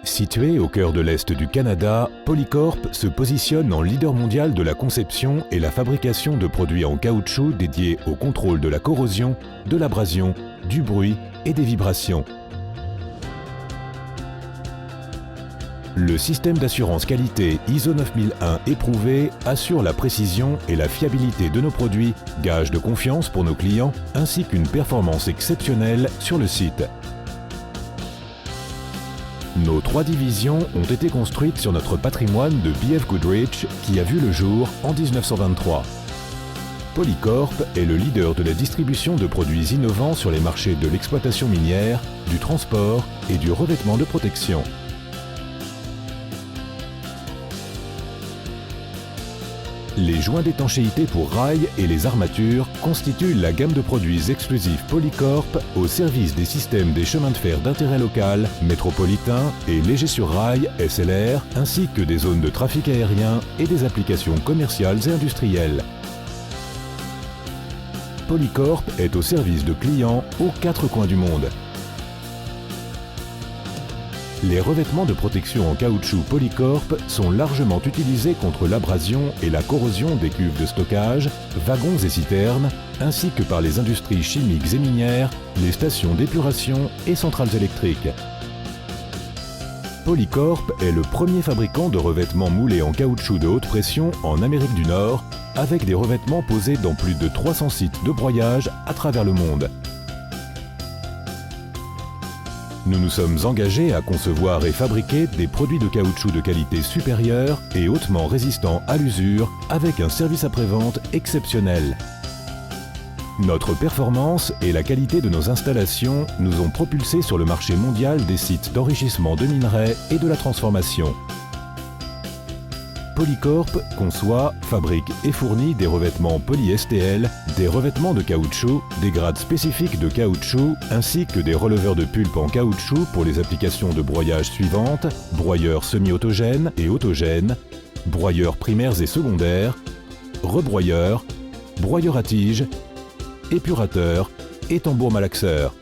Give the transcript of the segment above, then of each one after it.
Situé au cœur de l'Est du Canada, Polycorp se positionne en leader mondial de la conception et la fabrication de produits en caoutchouc dédiés au contrôle de la corrosion, de l'abrasion, du bruit et des vibrations. Le système d'assurance qualité ISO 9001 éprouvé assure la précision et la fiabilité de nos produits, gage de confiance pour nos clients, ainsi qu'une performance exceptionnelle sur le site. Nos 3 divisions ont été construites sur notre patrimoine de B.F. Goodrich qui a vu le jour en 1923. Polycorp est le leader de la distribution de produits innovants sur les marchés de l'exploitation minière, du transport et du revêtement de protection. Les joints d'étanchéité pour rails et les armatures constituent la gamme de produits exclusifs Polycorp au service des systèmes des chemins de fer d'intérêt local, métropolitains et légers sur rail, SLR, ainsi que des zones de trafic aérien et des applications commerciales et industrielles. Polycorp est au service de clients aux 4 coins du monde. Les revêtements de protection en caoutchouc Polycorp sont largement utilisés contre l'abrasion et la corrosion des cuves de stockage, wagons et citernes, ainsi que par les industries chimiques et minières, les stations d'épuration et centrales électriques. Polycorp est le premier fabricant de revêtements moulés en caoutchouc de haute pression en Amérique du Nord, avec des revêtements posés dans plus de 300 sites de broyage à travers le monde. Nous nous sommes engagés à concevoir et fabriquer des produits de caoutchouc de qualité supérieure et hautement résistants à l'usure avec un service après-vente exceptionnel. Notre performance et la qualité de nos installations nous ont propulsés sur le marché mondial des sites d'enrichissement de minerais et de la transformation. Polycorp conçoit, fabrique et fournit des revêtements poly-STL, des revêtements de caoutchouc, des grades spécifiques de caoutchouc, ainsi que des releveurs de pulpe en caoutchouc pour les applications de broyage suivantes, broyeurs semi-autogènes et autogènes, broyeurs primaires et secondaires, rebroyeurs, broyeurs à tige, épurateurs et tambours malaxeurs.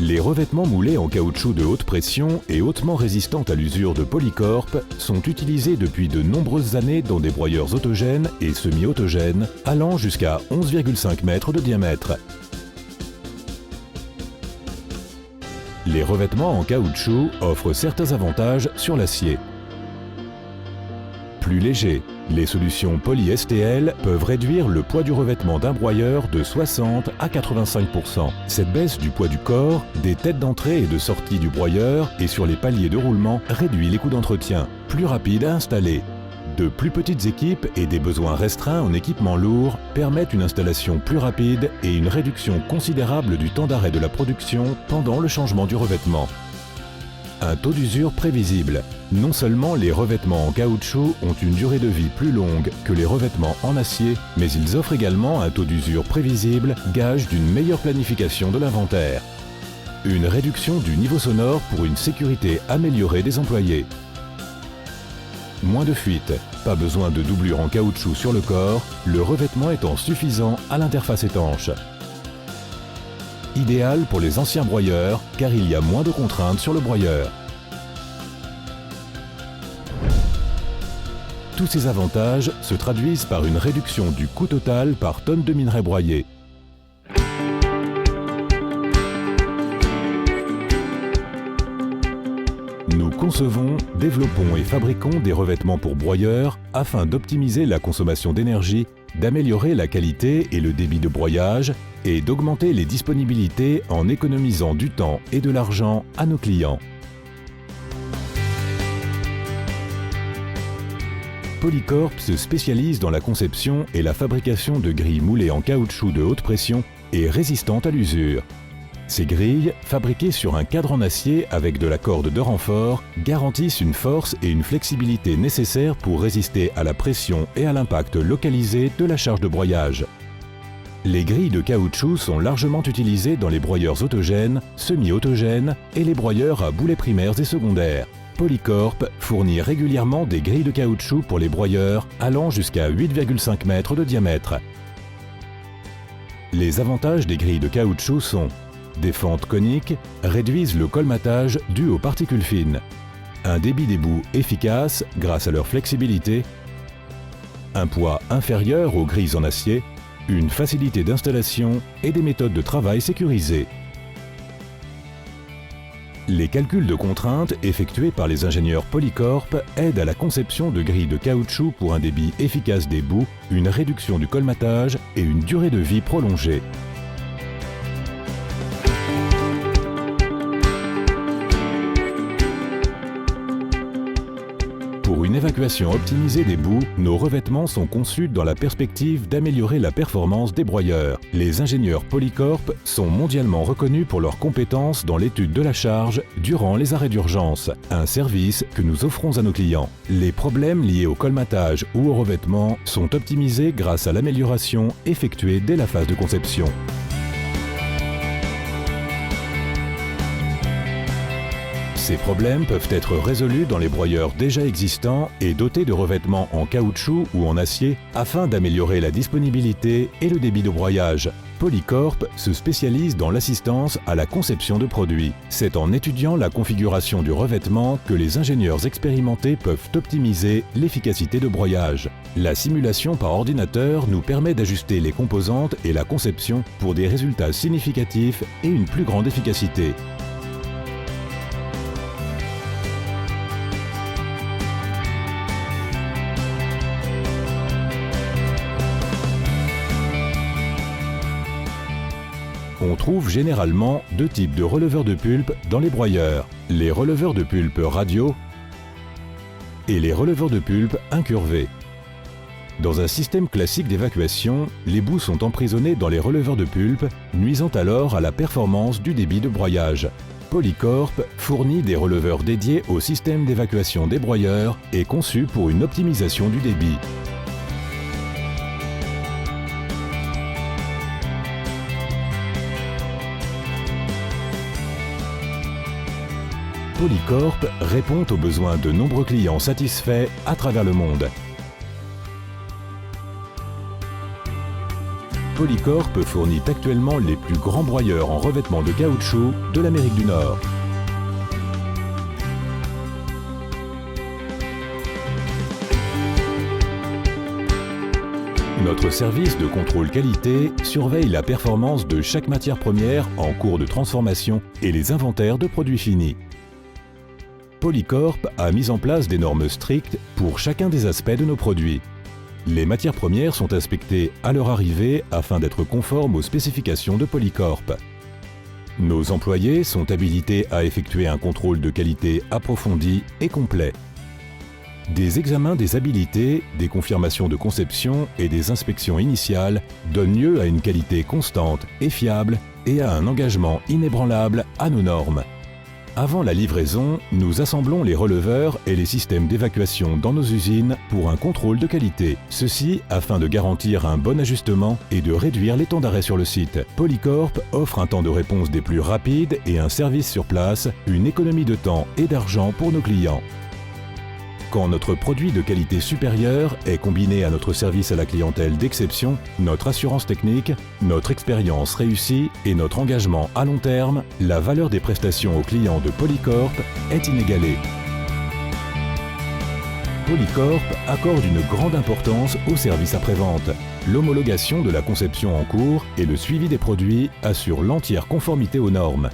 Les revêtements moulés en caoutchouc de haute pression et hautement résistants à l'usure de Polycorp sont utilisés depuis de nombreuses années dans des broyeurs autogènes et semi-autogènes allant jusqu'à 11,5 mètres de diamètre. Les revêtements en caoutchouc offrent certains avantages sur l'acier. Plus léger, les solutions poly-STL peuvent réduire le poids du revêtement d'un broyeur de 60 à 85%. Cette baisse du poids du corps, des têtes d'entrée et de sortie du broyeur et sur les paliers de roulement réduit les coûts d'entretien, plus rapides à installer. De plus petites équipes et des besoins restreints en équipement lourd permettent une installation plus rapide et une réduction considérable du temps d'arrêt de la production pendant le changement du revêtement. Un taux d'usure prévisible. Non seulement les revêtements en caoutchouc ont une durée de vie plus longue que les revêtements en acier, mais ils offrent également un taux d'usure prévisible, gage d'une meilleure planification de l'inventaire. Une réduction du niveau sonore pour une sécurité améliorée des employés. Moins de fuite, pas besoin de doublure en caoutchouc sur le corps, le revêtement étant suffisant à l'interface étanche. Idéal pour les anciens broyeurs car il y a moins de contraintes sur le broyeur. Tous ces avantages se traduisent par une réduction du coût total par tonne de minerai broyé. Nous concevons, développons et fabriquons des revêtements pour broyeurs afin d'optimiser la consommation d'énergie, d'améliorer la qualité et le débit de broyage et d'augmenter les disponibilités en économisant du temps et de l'argent à nos clients. Polycorp se spécialise dans la conception et la fabrication de grilles moulées en caoutchouc de haute pression et résistantes à l'usure. Ces grilles, fabriquées sur un cadre en acier avec de la corde de renfort, garantissent une force et une flexibilité nécessaires pour résister à la pression et à l'impact localisé de la charge de broyage. Les grilles de caoutchouc sont largement utilisées dans les broyeurs autogènes, semi-autogènes et les broyeurs à boulets primaires et secondaires. Polycorp fournit régulièrement des grilles de caoutchouc pour les broyeurs allant jusqu'à 8,5 mètres de diamètre. Les avantages des grilles de caoutchouc sont des fentes coniques réduisent le colmatage dû aux particules fines. Un débit d'ébout efficace grâce à leur flexibilité, un poids inférieur aux grilles en acier, une facilité d'installation et des méthodes de travail sécurisées. Les calculs de contraintes effectués par les ingénieurs Polycorp aident à la conception de grilles de caoutchouc pour un débit efficace d'ébout, une réduction du colmatage et une durée de vie prolongée. Pour une évacuation optimisée des boues, nos revêtements sont conçus dans la perspective d'améliorer la performance des broyeurs. Les ingénieurs Polycorp sont mondialement reconnus pour leurs compétences dans l'étude de la charge durant les arrêts d'urgence, un service que nous offrons à nos clients. Les problèmes liés au colmatage ou au revêtement sont optimisés grâce à l'amélioration effectuée dès la phase de conception. Ces problèmes peuvent être résolus dans les broyeurs déjà existants et dotés de revêtements en caoutchouc ou en acier afin d'améliorer la disponibilité et le débit de broyage. Polycorp se spécialise dans l'assistance à la conception de produits. C'est en étudiant la configuration du revêtement que les ingénieurs expérimentés peuvent optimiser l'efficacité de broyage. La simulation par ordinateur nous permet d'ajuster les composantes et la conception pour des résultats significatifs et une plus grande efficacité. On trouve généralement deux types de releveurs de pulpe dans les broyeurs, les releveurs de pulpe radiaux et les releveurs de pulpe incurvés. Dans un système classique d'évacuation, les boues sont emprisonnées dans les releveurs de pulpe, nuisant alors à la performance du débit de broyage. Polycorp fournit des releveurs dédiés au système d'évacuation des broyeurs et conçus pour une optimisation du débit. Polycorp répond aux besoins de nombreux clients satisfaits à travers le monde. Polycorp fournit actuellement les plus grands broyeurs en revêtement de caoutchouc de l'Amérique du Nord. Notre service de contrôle qualité surveille la performance de chaque matière première en cours de transformation et les inventaires de produits finis. Polycorp a mis en place des normes strictes pour chacun des aspects de nos produits. Les matières premières sont inspectées à leur arrivée afin d'être conformes aux spécifications de Polycorp. Nos employés sont habilités à effectuer un contrôle de qualité approfondi et complet. Des examens des habilités, des confirmations de conception et des inspections initiales donnent lieu à une qualité constante et fiable et à un engagement inébranlable à nos normes. Avant la livraison, nous assemblons les releveurs et les systèmes d'évacuation dans nos usines pour un contrôle de qualité. Ceci afin de garantir un bon ajustement et de réduire les temps d'arrêt sur le site. Polycorp offre un temps de réponse des plus rapides et un service sur place, une économie de temps et d'argent pour nos clients. Quand notre produit de qualité supérieure est combiné à notre service à la clientèle d'exception, notre assurance technique, notre expérience réussie et notre engagement à long terme, la valeur des prestations aux clients de Polycorp est inégalée. Polycorp accorde une grande importance au service après-vente. L'homologation de la conception en cours et le suivi des produits assurent l'entière conformité aux normes.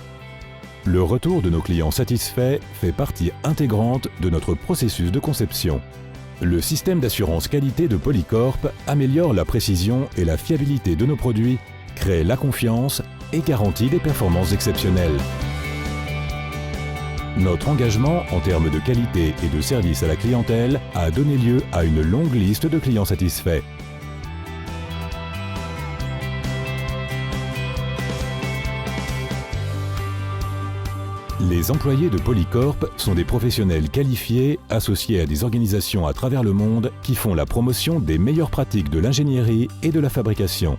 Le retour de nos clients satisfaits fait partie intégrante de notre processus de conception. Le système d'assurance qualité de Polycorp améliore la précision et la fiabilité de nos produits, crée la confiance et garantit des performances exceptionnelles. Notre engagement en termes de qualité et de service à la clientèle a donné lieu à une longue liste de clients satisfaits. Les employés de Polycorp sont des professionnels qualifiés, associés à des organisations à travers le monde qui font la promotion des meilleures pratiques de l'ingénierie et de la fabrication.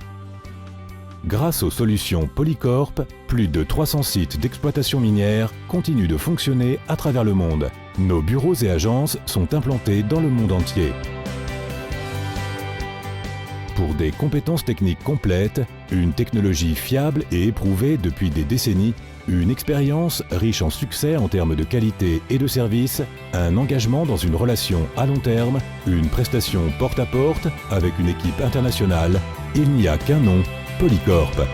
Grâce aux solutions Polycorp, plus de 300 sites d'exploitation minière continuent de fonctionner à travers le monde. Nos bureaux et agences sont implantés dans le monde entier. Pour des compétences techniques complètes, une technologie fiable et éprouvée depuis des décennies, une expérience riche en succès en termes de qualité et de service, un engagement dans une relation à long terme, une prestation porte à porte avec une équipe internationale, il n'y a qu'un nom, Polycorp.